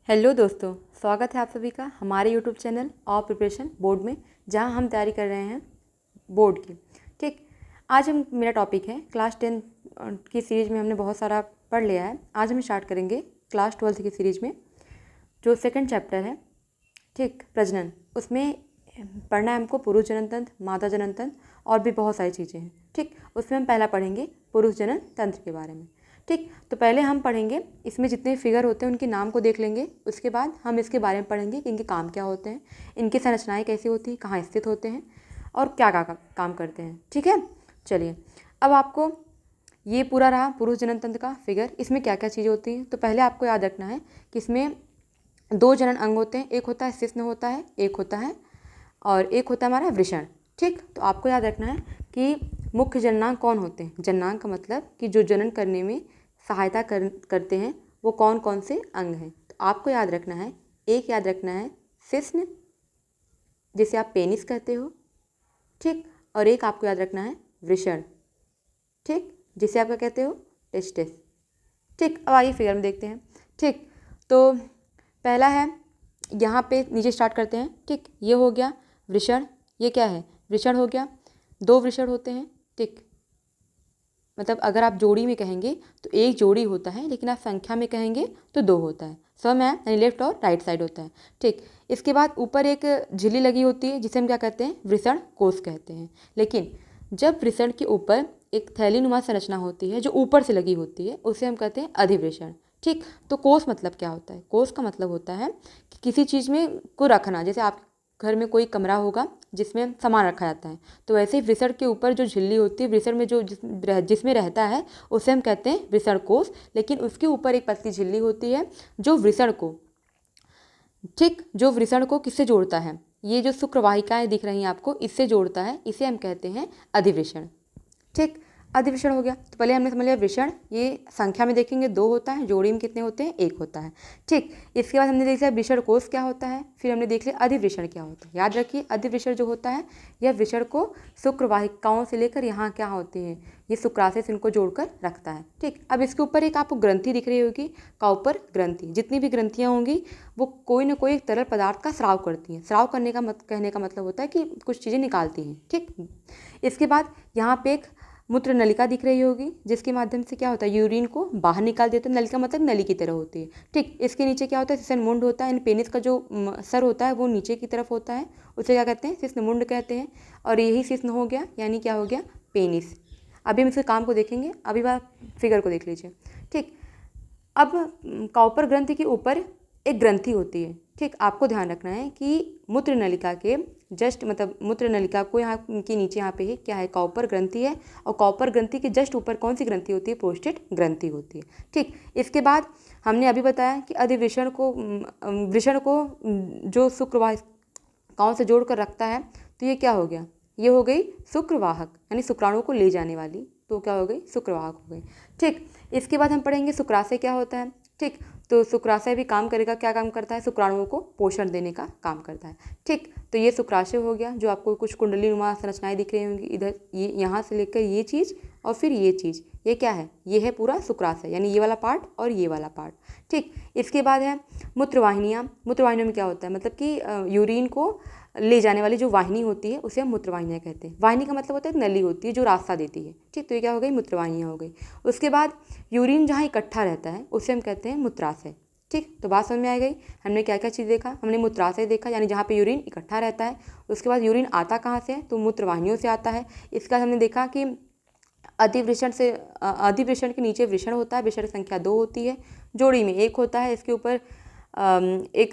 Hello दोस्तों, स्वागत है आप सभी का हमारे यूट्यूब चैनल और प्रिपरेशन बोर्ड में, जहां हम तैयारी कर रहे हैं बोर्ड की। ठीक, आज हम मेरा टॉपिक है क्लास 10 की सीरीज़ में हमने बहुत सारा पढ़ लिया है। आज हम स्टार्ट करेंगे क्लास 12 की सीरीज़ में, जो सेकंड चैप्टर है। ठीक, प्रजनन। उसमें पढ़ना है हमको पुरुष जनन तंत्र, मादा जनन तंत्र और भी बहुत सारी चीज़ें हैं। ठीक, उसमें हम पहला पढ़ेंगे पुरुष जनन तंत्र के बारे में। ठीक, तो पहले हम पढ़ेंगे, इसमें जितने फिगर होते हैं उनके नाम को देख लेंगे। उसके बाद हम इसके बारे में पढ़ेंगे कि इनके काम क्या होते हैं, इनकी संरचनाएं कैसी होती हैं, कहाँ स्थित होते हैं और क्या काम करते हैं। ठीक है, चलिए अब आपको ये पूरा रहा पुरुष जनन तंत्र का फिगर। इसमें क्या क्या चीज़ें होती हैं, तो पहले आपको याद रखना है कि इसमें दो जनन अंग होते हैं। एक होता है शिश्न होता है, एक होता है और एक होता है हमारा वृषण। ठीक, तो आपको याद रखना है कि मुख्य जननांग कौन होते हैं। जननांग का मतलब कि जो जनन करने में सहायता करते हैं वो कौन कौन से अंग हैं। तो आपको याद रखना है, एक याद रखना है शिश्न, जिसे आप पेनिस कहते हो। ठीक, और एक आपको याद रखना है वृषण। ठीक, जिसे आप क्या कहते हो, टेस्टिस। ठीक, अब आइए फिगर में देखते हैं। ठीक, तो पहला है, यहाँ पे नीचे स्टार्ट करते हैं। ठीक, ये हो गया वृषण। ये क्या है, वृषण हो गया। दो वृषण होते हैं। ठीक, मतलब अगर आप जोड़ी में कहेंगे तो एक जोड़ी होता है, लेकिन आप संख्या में कहेंगे तो दो होता है। सम है, यानी लेफ्ट और राइट साइड होता है। ठीक, इसके बाद ऊपर एक झिल्ली लगी होती है, जिसे हम क्या कहते हैं, वृषण कोष कहते हैं। लेकिन जब वृषण के ऊपर एक थैलीनुमा संरचना होती है जो ऊपर से लगी होती है, उसे हम कहते हैं अधिवृषण। ठीक, तो कोष मतलब क्या होता है, कोष का मतलब होता है कि किसी चीज़ में को रखना। जैसे आप घर में कोई कमरा होगा जिसमें सामान रखा जाता है, तो वैसे ही वृषण के ऊपर जो झिल्ली होती है, वृषण में जो जिसमें रहता है, उसे हम कहते हैं वृषण कोष। लेकिन उसके ऊपर एक पतली झिल्ली होती है जो वृषण को, ठीक, जो वृषण को किससे जोड़ता है, ये जो शुक्रवाहिकाएं दिख रही हैं आपको, इससे जोड़ता है। इसे हम कहते हैं अधिवृषण। ठीक, अधिवृषण हो गया। तो पहले हमने समझ लिया वृषण, ये संख्या में देखेंगे दो होता है, जोड़ी में कितने होते हैं, एक होता है। ठीक, इसके बाद हमने देख लिया वृषण कोष क्या होता है, फिर हमने देख लिया अधिवृषण क्या होता है। याद रखिए, अधिवृषण जो होता है यह वृषण को शुक्रवाहिकाओं से लेकर यहाँ क्या होते हैं, ये शुक्राशय से इनको जोड़कर रखता है। ठीक, अब इसके ऊपर एक आपको ग्रंथि दिख रही होगी, काउपर ग्रंथि। जितनी भी ग्रंथियाँ होंगी वो कोई ना कोई एक तरल पदार्थ का स्राव करती हैं। स्राव करने का कहने का मतलब होता है कि कुछ चीज़ें निकालती हैं। ठीक, इसके बाद यहाँ पे एक मूत्र नलिका दिख रही होगी, जिसके माध्यम से क्या होता है, यूरिन को बाहर निकाल देते हैं। नलिका मतलब नली की तरह होती है। ठीक, इसके नीचे क्या होता है, शिश्न मुंड होता है। यानी पेनिस का जो सर होता है वो नीचे की तरफ होता है, उसे क्या कहते हैं, शिश्न मुंड कहते हैं। और यही शिश्न हो गया, यानी क्या हो गया, पेनिस। अभी हम इसके काम को देखेंगे, अभी बात फिगर को देख लीजिए। ठीक, अब काउपर ग्रंथि के ऊपर एक ग्रंथि होती है। ठीक, आपको ध्यान रखना है कि मूत्र नलिका के जस्ट, मतलब मूत्र नलिका को यहाँ के नीचे यहाँ पे है क्या है, काउपर ग्रंथि है। और काउपर ग्रंथि के जस्ट ऊपर कौन सी ग्रंथि होती है, प्रोस्टेट ग्रंथि होती है। ठीक, इसके बाद हमने अभी बताया कि अधिवृषण को, वृषण को जो शुक्रवाहिकाओं से जोड़ कर रखता है, तो ये क्या हो गया, ये हो गई शुक्रवाहक, यानी शुक्राणु को ले जाने वाली। तो क्या हो गई, शुक्रवाहक हो गई। ठीक, इसके बाद हम पढ़ेंगे शुक्राशय क्या होता है। ठीक, तो शुक्राशय भी काम करेगा, क्या काम करता है, शुक्राणुओं को पोषण देने का काम करता है। ठीक, तो ये शुक्राशय हो गया, जो आपको कुछ कुंडली नुमा संरचनाएं दिख रही होंगी इधर, ये यहाँ से लेकर ये चीज़ और फिर ये चीज़, ये क्या है, ये है पूरा शुक्राशय, यानी ये वाला पार्ट और ये वाला पार्ट। ठीक, इसके बाद है मूत्रवाहिनियाँ। मूत्रवाहिनियों में क्या होता है, मतलब कि यूरिन को ले जाने वाली जो वाहिनी होती है उसे हम मूत्रवाहिनियाँ कहते हैं। वाहिनी का मतलब होता है एक नली होती है जो रास्ता देती है। ठीक, तो ये क्या हो गई, मूत्रवाहिनियाँ हो गई। उसके बाद यूरिन जहाँ इकट्ठा रहता है उसे हम कहते हैं मूत्राशय। ठीक, तो बात समझ में आ गई, हमने क्या क्या चीज़ देखा, हमने मूत्राशय देखा, यानी जहाँ पे यूरिन इकट्ठा रहता है। उसके बाद यूरिन आता कहाँ से है, तो मूत्रवाहिनियों से आता है। इसके बाद हमने देखा कि अधिवृषण से, अधिवृषण के नीचे वृषण होता है, वृषण संख्या 2 होती है, जोड़ी में एक होता है। इसके ऊपर एक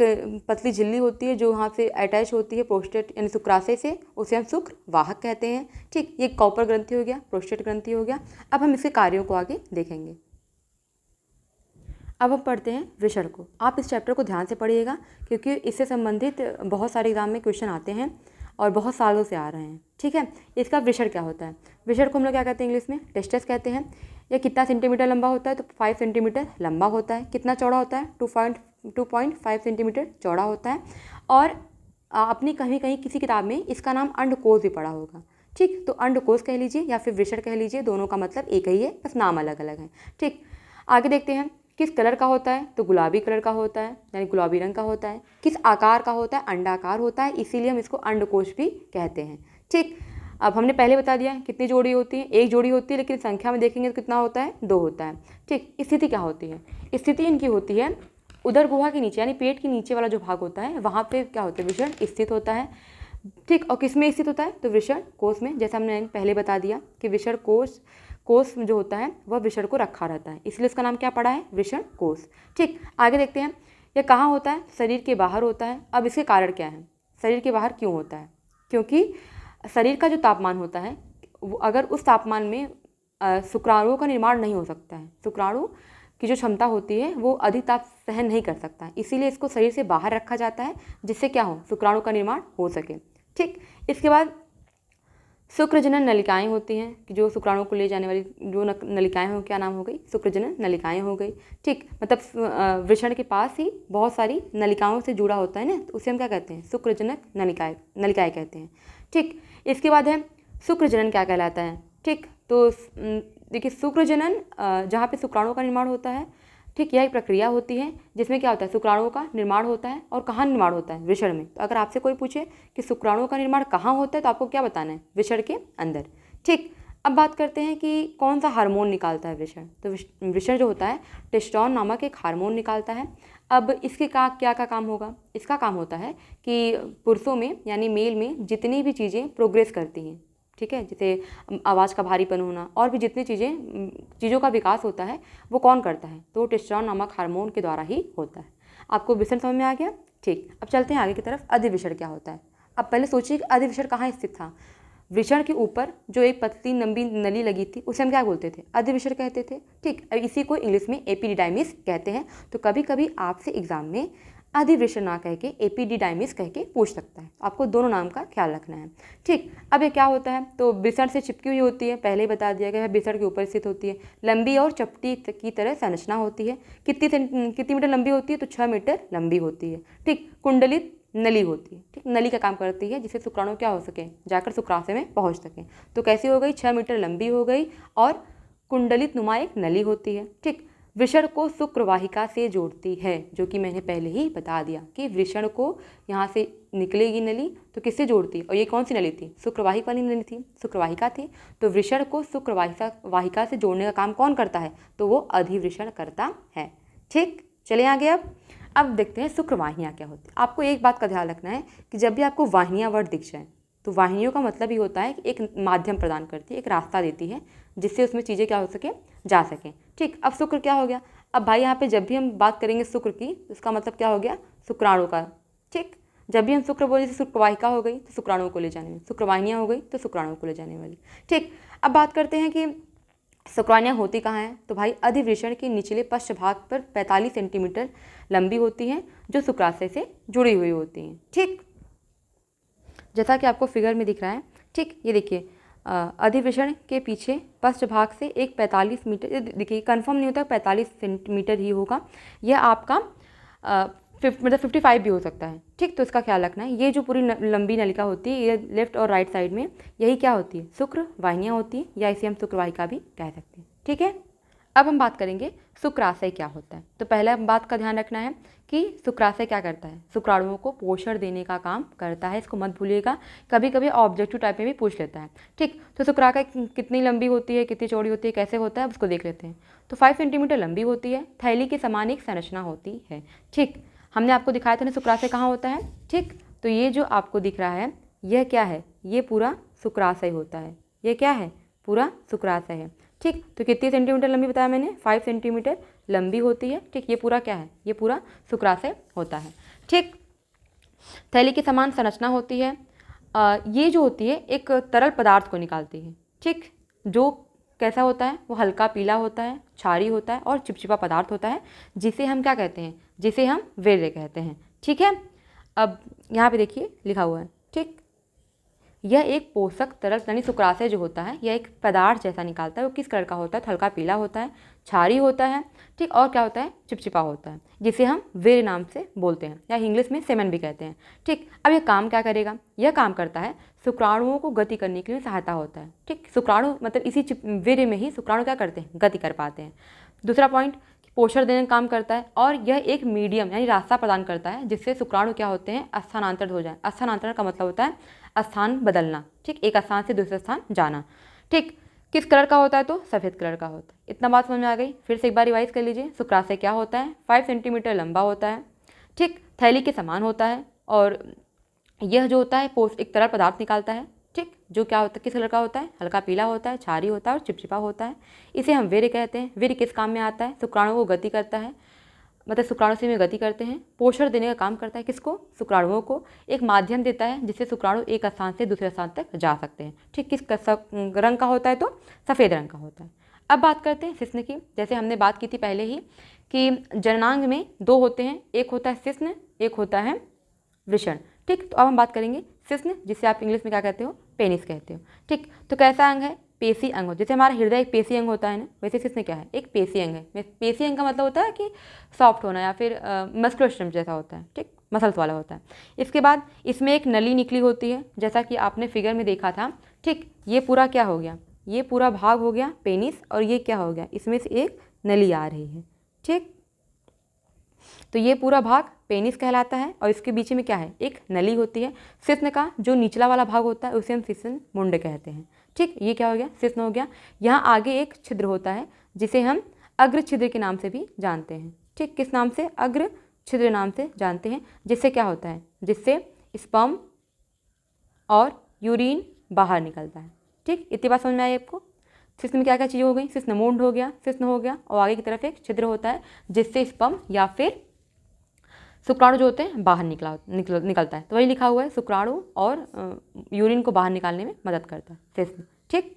पतली झिल्ली होती है जो वहाँ से अटैच होती है प्रोस्टेट यानी शुक्राशय से, उसे हम शुक्रवाहक कहते हैं। ठीक, ये कॉपर ग्रंथि हो गया, प्रोस्टेट ग्रंथि हो गया। अब हम इसके कार्यों को आगे देखेंगे। अब हम पढ़ते हैं वृषण को। आप इस चैप्टर को ध्यान से पढ़िएगा, क्योंकि इससे संबंधित बहुत सारे एग्जाम में क्वेश्चन आते हैं और बहुत सालों से आ रहे हैं। ठीक है, इसका वृषण क्या होता है, वृषण को हम लोग क्या कहते हैं, इंग्लिश में टेस्टस कहते हैं। यह कितना सेंटीमीटर लंबा होता है, तो 5 सेंटीमीटर लंबा होता है। कितना चौड़ा होता है, 2.5 सेंटीमीटर चौड़ा होता है। और अपनी कहीं कहीं किसी किताब में इसका नाम अंडकोश भी पढ़ा होगा। ठीक, तो अंडकोश कह लीजिए या फिर वृषण कह लीजिए, दोनों का मतलब एक ही है, बस नाम अलग अलग है। ठीक, आगे देखते हैं। किस कलर का होता है, तो गुलाबी कलर का होता है, यानी गुलाबी रंग का होता है। किस आकार का होता है, अंडाकार होता है, इसीलिए हम इसको अंडकोश भी कहते हैं। ठीक, अब हमने पहले बता दिया कितनी जोड़ी होती है, एक जोड़ी होती है, लेकिन संख्या में देखेंगे तो कितना होता है, 2 होता है। ठीक, स्थिति क्या होती है, स्थिति इनकी होती है उदर गुहा के नीचे, यानी पेट के नीचे वाला जो भाग होता है वहाँ पे क्या होता है, वृषण स्थित होता है। ठीक, और किस में स्थित होता है, तो वृषण कोश में। जैसा हमने पहले बता दिया कि वृषण कोश जो होता है वह वृषण को रखा रहता है, इसलिए उसका नाम क्या पड़ा है, वृषण कोश। ठीक, आगे देखते हैं यह कहाँ होता है, शरीर के बाहर होता है। अब इसके कारण क्या है, शरीर के बाहर क्यों होता है, क्योंकि शरीर का जो तापमान होता है अगर उस तापमान में शुक्राणुओं का निर्माण नहीं हो सकता है, शुक्राणु की जो क्षमता होती है वो अधिक ताप सहन नहीं कर सकता है, इसीलिए इसको शरीर से बाहर रखा जाता है, जिससे क्या हो, शुक्राणु का निर्माण हो सके। ठीक, इसके बाद शुक्रजनन नलिकाएं होती हैं कि जो शुक्राणु को ले जाने वाली जो नलिकाएं हो, क्या नाम हो गई, शुक्रजनन नलिकाएं हो गई। ठीक, मतलब वृषण के पास ही बहुत सारी नलिकाओं से जुड़ा होता है ना, तो उसे हम क्या कहते हैं, शुक्रजनक नलिकाएं कहते हैं। ठीक, इसके बाद है शुक्रजनन क्या कहलाता है। ठीक, तो देखिए शुक्रजनन जहाँ पे शुक्राणुओं का निर्माण होता है, ठीक, यह एक प्रक्रिया होती है जिसमें क्या होता है, शुक्राणुओं का निर्माण होता है। और कहाँ निर्माण होता है, वृषण में। तो अगर आपसे कोई पूछे कि शुक्राणुओं का निर्माण कहाँ होता है, तो आपको क्या बताना है, वृषण के अंदर। ठीक, अब बात करते हैं कि कौन सा हार्मोन निकालता है वृषण। तो वृषण जो होता है टेस्टोन नामक एक हार्मोन निकालता है। अब इसके क्या काम होगा, इसका काम होता है कि पुरुषों में यानी मेल में जितनी भी चीज़ें प्रोग्रेस करती हैं, ठीक है, जैसे आवाज़ का भारीपन होना और भी जितनी चीज़ों का विकास होता है वो कौन करता है, तो टेस्टोस्टेरोन नामक हार्मोन के द्वारा ही होता है। आपको वृषण समझ में आ गया। ठीक, अब चलते हैं आगे की तरफ, अधिवृषण क्या होता है। अब पहले सोचिए कि अधिवृषण कहाँ स्थित था। वृषण के ऊपर जो एक पतली लंबी नली लगी थी उसे हम क्या बोलते थे, अधिवृषण कहते थे। ठीक, इसी को इंग्लिश में एपिडिडाइमिस कहते हैं। तो कभी कभी आपसे एग्जाम में अधिवृषण ना कह के एपिडिडाइमिस कह के पूछ सकता है, आपको दोनों नाम का ख्याल रखना है। ठीक, अब ये क्या होता है, तो वृषण से चिपकी हुई होती है, पहले ही बता दिया गया है, वृषण के ऊपर स्थित होती है, लंबी और चपटी की तरह संरचना होती है। कितनी मीटर लंबी होती है, तो 6 मीटर लंबी होती है। ठीक, कुंडलित नली होती है। ठीक, नली का काम करती है जिससे शुक्राणु क्या हो सके, जाकर शुक्राशय में पहुंच सके। तो कैसी हो गई, 6 मीटर लंबी हो गई और कुंडलित नुमा एक नली होती है। ठीक, वृषण को शुक्रवाहिका से जोड़ती है, जो कि मैंने पहले ही बता दिया कि वृषण को यहाँ से निकलेगी नली तो किससे जोड़ती है, और ये कौन सी नली थी, शुक्रवाहिका वाली नली थी, शुक्रवाहिका थी। तो वृषण को शुक्रवाहिका से जोड़ने का काम कौन करता है, तो वो अधिवृषण करता है। ठीक, चले आगे। अब देखते हैं शुक्रवाहियाँ क्या होती है। आपको एक बात का ध्यान रखना है कि जब भी आपको वाहिनियाँ वर्ड दिख जाए, तो वाहिनियों का मतलब ही होता है कि एक माध्यम प्रदान करती है, एक रास्ता देती है जिससे उसमें चीज़ें क्या हो सके, जा सकें। ठीक, अब शुक्र क्या हो गया, अब भाई यहाँ पे जब भी हम बात करेंगे शुक्र की, तो उसका मतलब क्या हो गया, शुक्राणु का। ठीक, जब भी हम शुक्र बोले, जैसे शुक्रवाहिका हो गई तो शुक्राणु को ले जाने वाली, शुक्रवाहिनियाँ हो गई तो शुक्राणु को ले जाने वाली। ठीक, अब बात करते हैं कि शुक्राणुयाँ होती कहाँ हैं, तो भाई अधिवृषण के निचले पश्च भाग पर 45 सेंटीमीटर लंबी होती हैं, जो शुक्राशय से जुड़ी हुई होती हैं। ठीक, जैसा कि आपको फिगर में दिख रहा है। ठीक, ये देखिए अधिवृषण के पीछे पश्च भाग से एक 45 मीटर, देखिए कंफर्म नहीं होता 45 सेंटीमीटर ही होगा, यह आपका मतलब 55 भी हो सकता है। ठीक, तो इसका ख्याल रखना है। ये जो पूरी लंबी नलिका होती है, ये लेफ्ट और राइट साइड में यही क्या होती है, शुक्र वाहिनियाँ होती है, या इसे हम शुक्रवाहिका भी कह सकते हैं। ठीक है, अब हम बात करेंगे शुक्राशय क्या होता है। तो पहला बात का ध्यान रखना है कि शुक्राशय क्या करता है, शुक्राणुओं को पोषण देने का काम करता है, इसको मत भूलिएगा, कभी कभी ऑब्जेक्टिव टाइप में भी पूछ लेता है। ठीक, तो शुक्राशय कितनी लंबी होती है, कितनी चौड़ी होती है, कैसे होता है, उसको देख लेते हैं। तो 5 सेंटीमीटर लंबी होती है, थैली के समान एक संरचना होती है। ठीक, हमने आपको दिखाया था ना शुक्राशय कहाँ होता है। ठीक, तो ये जो आपको दिख रहा है यह क्या है, ये पूरा शुक्राशय होता है, ये क्या है, पूरा शुक्राशय है। ठीक, तो कितनी सेंटीमीटर लंबी बताया मैंने, 5 सेंटीमीटर लंबी होती है। ठीक, ये पूरा क्या है, ये पूरा शुक्राशय होता है। ठीक, थैली के समान संरचना होती है। ये जो होती है एक तरल पदार्थ को निकालती है। ठीक, जो कैसा होता है, वो हल्का पीला होता है, क्षारीय होता है और चिपचिपा पदार्थ होता है, जिसे हम क्या कहते हैं, जिसे हम वीर्य कहते हैं। ठीक है, अब यहाँ पे देखिए लिखा हुआ है। ठीक, यह एक पोषक तरल यानी शुक्राशय जो होता है, यह एक पदार्थ जैसा निकालता है। वो किस कलर का होता है, तो हल्का पीला होता है, क्षारीय होता है। ठीक, और क्या होता है, चिपचिपा होता है, जिसे हम वीर्य नाम से बोलते हैं, या इंग्लिश में सेमेन भी कहते हैं। ठीक, अब यह काम क्या करेगा, यह काम करता है शुक्राणुओं को गति करने के लिए सहायता होता है। ठीक, शुक्राणु मतलब इसी वीर्य में ही शुक्राणु क्या करते हैं, गति कर पाते हैं। दूसरा पॉइंट, पोषण देने का काम करता है और यह एक मीडियम यानी रास्ता प्रदान करता है जिससे शुक्राणु क्या होते हैं, स्थानांतरित हो जाए। स्थानांतरण का मतलब होता है स्थान बदलना, ठीक, एक स्थान से दूसरे स्थान जाना, ठीक। किस कलर का होता है, तो सफ़ेद कलर का होता है। इतना बात समझ में आ गई। फिर से एक बार रिवाइज कर लीजिए। शुक्राशय क्या होता है, 5 सेंटीमीटर लंबा होता है, ठीक, थैली के समान होता है और यह जो होता है एक तरल पदार्थ निकालता है, ठीक, जो क्या होता है, किस कलर का होता है, हल्का पीला होता है, क्षारीय होता है और चिपचिपा होता है। इसे हम वीर्य कहते हैं। वीर्य किस काम में आता है, शुक्राणु को गति करता है, मतलब शुक्राणु से में गति करते हैं। पोषण देने का काम करता है, किसको, शुक्राणुओं को। एक माध्यम देता है जिससे शुक्राणु एक स्थान से दूसरे स्थान तक जा सकते हैं, ठीक। किस रंग का होता है, तो सफ़ेद रंग का होता है। अब बात करते हैं शिश्न की। जैसे हमने बात की थी पहले ही कि जननांग में 2 होते हैं, एक होता है शिश्न, एक होता है वृषण, ठीक। तो अब हम बात करेंगे शिश्न, जिसे आप इंग्लिश में क्या कहते हो, पेनिस कहते हो, ठीक। तो कैसा अंग है, पेशी अंग हो। जैसे हमारा हृदय एक पेशी अंग होता है ना, वैसे शिश्न क्या है, एक पेशी अंग है। पेशी अंग का मतलब होता है कि सॉफ्ट होना या फिर मस्कुलर स्ट्रक्चर जैसा होता है, ठीक, मसल्स वाला होता है। इसके बाद इसमें एक नली निकली होती है, जैसा कि आपने फिगर में देखा था, ठीक। ये पूरा क्या हो गया, ये पूरा भाग हो गया पेनिस और ये क्या हो गया, इसमें से एक नली आ रही है, ठीक। तो ये पूरा भाग पेनिस कहलाता है और इसके बीच में क्या है, एक नली होती है। शिश्न का जो निचला वाला भाग होता है उसे हम शिश्न मुंड कहते हैं, ठीक। ये क्या हो गया, शिश्न हो गया। यहाँ आगे एक छिद्र होता है जिसे हम अग्र छिद्र के नाम से भी जानते हैं, ठीक। किस नाम से, अग्र छिद्र नाम से जानते हैं। जिससे क्या होता है, जिससे स्पर्म और यूरिन बाहर निकलता है, ठीक। इतनी बात समझ में आई आपको। शिश्न में क्या क्या चीज़ हो गई, शिश्न मुंड हो गया, शिश्न हो गया और आगे की तरफ एक छिद्र होता है जिससे स्पर्म या फिर शुक्राणु जो होते हैं बाहर निकलता है। तो वही लिखा हुआ है, शुक्राणु और यूरिन को बाहर निकालने में मदद करता है शिश्न, ठीक।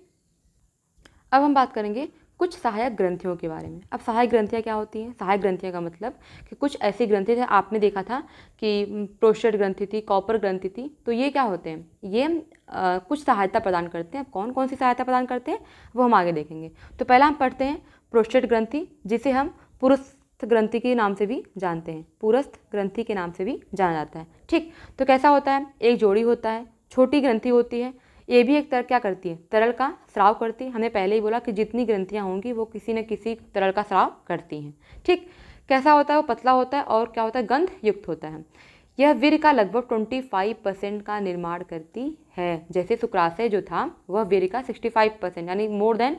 अब हम बात करेंगे कुछ सहायक ग्रंथियों के बारे में। अब सहायक ग्रंथियाँ क्या होती हैं, सहायक ग्रंथियाँ का मतलब कि कुछ ऐसी ग्रंथि थे, आपने देखा था कि प्रोस्टेट ग्रंथि थी, कॉपर ग्रंथि थी। तो ये क्या होते हैं, ये कुछ सहायता प्रदान करते हैं। अब कौन कौन सी सहायता प्रदान करते हैं वो हम आगे देखेंगे। तो पहला हम पढ़ते हैं प्रोस्टेट ग्रंथि, जिसे हम पुरुष ग्रंथि के नाम से भी जानते हैं, पुरस्थ ग्रंथि के नाम से भी जाना जाता है, ठीक। तो कैसा होता है, एक जोड़ी होता है, छोटी ग्रंथि होती है। ये भी एक तरह क्या करती है, तरल का स्राव करती है। हमने पहले ही बोला कि जितनी ग्रंथियाँ होंगी वो किसी न किसी तरल का स्राव करती हैं, ठीक। कैसा होता है, वो पतला होता है और क्या होता है, गंध युक्त होता है। यह वीर्य का लगभग 25% का निर्माण करती है। जैसे शुक्राशय जो था वह वीर्य का 65% यानी मोर देन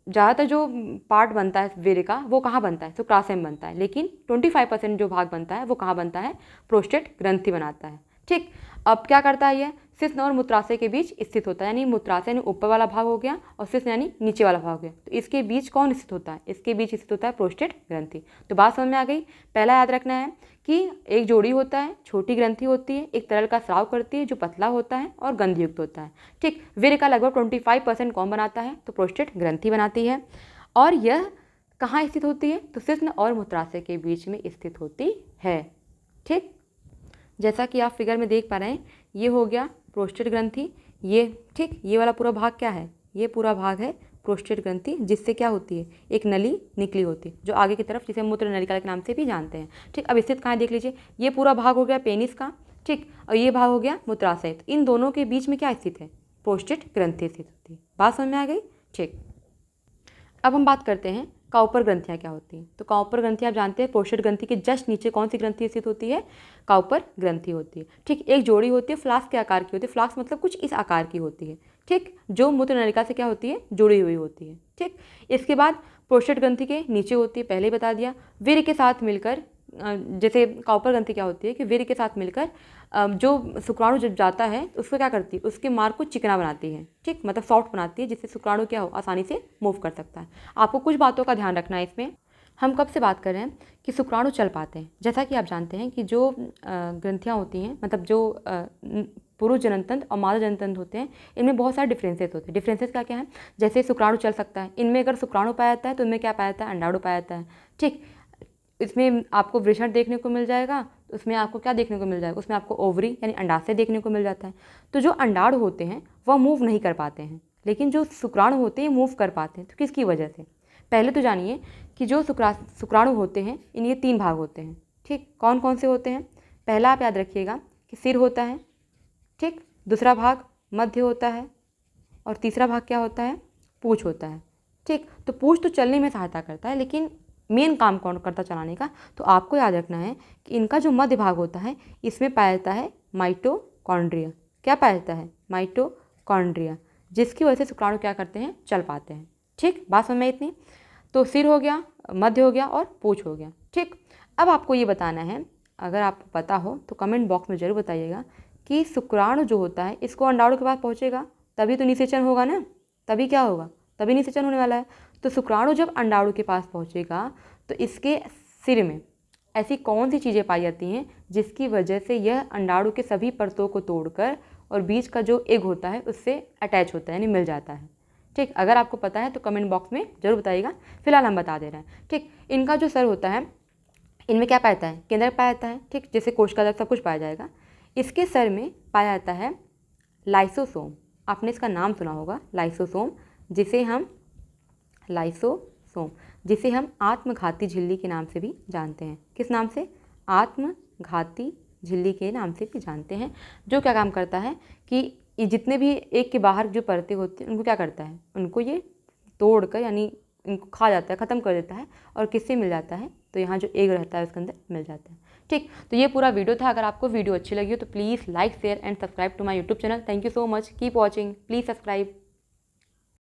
ज़्यादातर जो पार्ट बनता है वीर्य का वो कहाँ बनता है, शुक्राशय में बनता है, लेकिन 25% जो भाग बनता है वो कहाँ बनता है, प्रोस्टेट ग्रंथि बनाता है, ठीक। अब क्या करता है, यह शिश्न और मूत्राशय के बीच स्थित होता है, यानी मूत्राशय यानी ऊपर वाला भाग हो गया और शिश्न यानी नीचे वाला भाग हो गया। तो इसके बीच कौन स्थित होता है, इसके बीच स्थित होता है प्रोस्टेट ग्रंथि। तो बात समझ में आ गई। पहला याद रखना है कि एक जोड़ी होता है, छोटी ग्रंथि होती है, एक तरल का स्राव करती है जो पतला होता है और गंधयुक्त होता है, ठीक। वीर्य का लगभग 25% कौन बनाता है, तो प्रोस्टेट ग्रंथि बनाती है। और यह कहाँ स्थित होती है, तो शिश्न और मूत्राशय के बीच में स्थित होती है, ठीक। जैसा कि आप फिगर में देख पा रहे हैं, ये हो गया प्रोस्टेट ग्रंथि, ये, ठीक। ये वाला पूरा भाग क्या है, ये पूरा भाग है प्रोस्टेट ग्रंथि, जिससे क्या होती है, एक नली निकली होती है जो आगे की तरफ, जिसे मूत्र नलिका के नाम से भी जानते हैं, ठीक। अब स्थित कहाँ देख लीजिए, ये पूरा भाग हो गया पेनिस का, ठीक, और ये भाग हो गया मूत्राशय। तो इन दोनों के बीच में क्या स्थित है, प्रोस्टेट ग्रंथि स्थित होती है। बात समझ में आ गई, ठीक। अब हम बात करते हैं काउपर ग्रंथियाँ क्या होती हैं। तो काउपर ग्रंथि आप जानते हैं, प्रोस्टेट ग्रंथि के जस्ट नीचे कौन सी ग्रंथि स्थित होती है, काउपर ग्रंथि होती है, ठीक। एक जोड़ी होती है, फ्लास्क के आकार की होती है, फ्लास्क मतलब कुछ इस आकार की होती है, ठीक, जो मूत्र नलिका से क्या होती है, जुड़ी हुई होती है, ठीक। इसके बाद प्रोस्टेट ग्रंथि के नीचे होती है, पहले ही बता दिया, वीर्य के साथ मिलकर, जैसे काउपर ग्रंथि क्या होती है कि वीर्य के साथ मिलकर जो शुक्राणु जब जाता है उसको क्या करती है, उसके मार्ग को चिकना बनाती है, ठीक, मतलब सॉफ्ट बनाती है, जिससे शुक्राणु क्या हो, आसानी से मूव कर सकता है। आपको कुछ बातों का ध्यान रखना है इसमें। हम कब से बात कर रहे हैं कि शुक्राणु चल पाते हैं। जैसा कि आप जानते हैं कि जो ग्रंथियाँ होती हैं, मतलब जो पुरुष जननतंत्र और मादा जननतंत्र होते हैं, इनमें बहुत सारे डिफरेंसेस होते हैं। डिफरेंसेस क्या क्या हैं, जैसे शुक्राणु चल सकता है, इनमें अगर शुक्राणु पाया जाता है तो इनमें क्या पाया जाता है, अंडाणु पाया जाता है, ठीक। इसमें आपको वृषण देखने को मिल जाएगा, उसमें आपको क्या देखने को मिल जाएगा, उसमें आपको ओवरी यानी अंडाशय देखने को मिल जाता है। तो जो अंडाणु होते हैं वह मूव नहीं कर पाते हैं, लेकिन जो शुक्राणु होते हैं मूव कर पाते हैं। तो किसकी वजह से, पहले तो जानिए कि जो शुक्राणु होते हैं इनके 3 भाग होते हैं, ठीक। कौन कौन से होते हैं, पहला आप याद रखिएगा कि सिर होता है, ठीक, दूसरा भाग मध्य होता है और तीसरा भाग क्या होता है, पूँछ होता है, ठीक। तो पूछ तो चलने में सहायता करता है, लेकिन मेन काम कौन करता चलाने का? तो आपको याद रखना है कि इनका जो मध्य भाग होता है इसमें पाया जाता है माइटोकॉन्ड्रिया। क्या पाया जाता है? माइटोकॉन्ड्रिया, जिसकी वजह से शुक्राणु क्या करते हैं? चल पाते हैं। ठीक, बात समझ में इतनी? तो सिर हो गया, मध्य हो गया और पूंछ हो गया। ठीक, अब आपको ये बताना है, अगर आपको पता हो तो कमेंट बॉक्स में ज़रूर बताइएगा कि शुक्राणु जो होता है इसको अंडाणु के पास पहुँचेगा तभी तो निषेचन होगा ना, तभी क्या होगा? तभी निषेचन होने वाला है। तो शुक्राणु जब अंडाणु के पास पहुँचेगा तो इसके सिर में ऐसी कौन सी चीज़ें पाई जाती हैं जिसकी वजह से यह अंडाणु के सभी परतों को तोड़कर और बीच का जो एग होता है उससे अटैच होता है, यानी मिल जाता है। ठीक, अगर आपको पता है तो कमेंट बॉक्स में ज़रूर बताइएगा, फिलहाल हम बता दे रहे हैं। ठीक, इनका जो सर होता है इनमें क्या पाया जाता है? केंद्रक पाया जाता है। ठीक, जैसे कोशिकादक सब कुछ पाया जाएगा। इसके सर में पाया जाता है लाइसोसोम। आपने इसका नाम सुना होगा, लाइसोसोम, जिसे हम आत्मघाती झिल्ली के नाम से भी जानते हैं। किस नाम से? आत्मघाती झिल्ली के नाम से भी जानते हैं। जो क्या काम करता है कि ये जितने भी एक के बाहर जो परतें होती हैं उनको क्या करता है? उनको ये तोड़कर यानी इनको खा जाता है, ख़त्म कर देता है और किससे मिल जाता है? तो यहाँ जो एग रहता है उसके अंदर मिल जाता है। ठीक, तो ये पूरा वीडियो था। अगर आपको वीडियो अच्छी लगी हो तो please like, share and subscribe to my YouTube channel. Thank you so much, keep watching, please subscribe.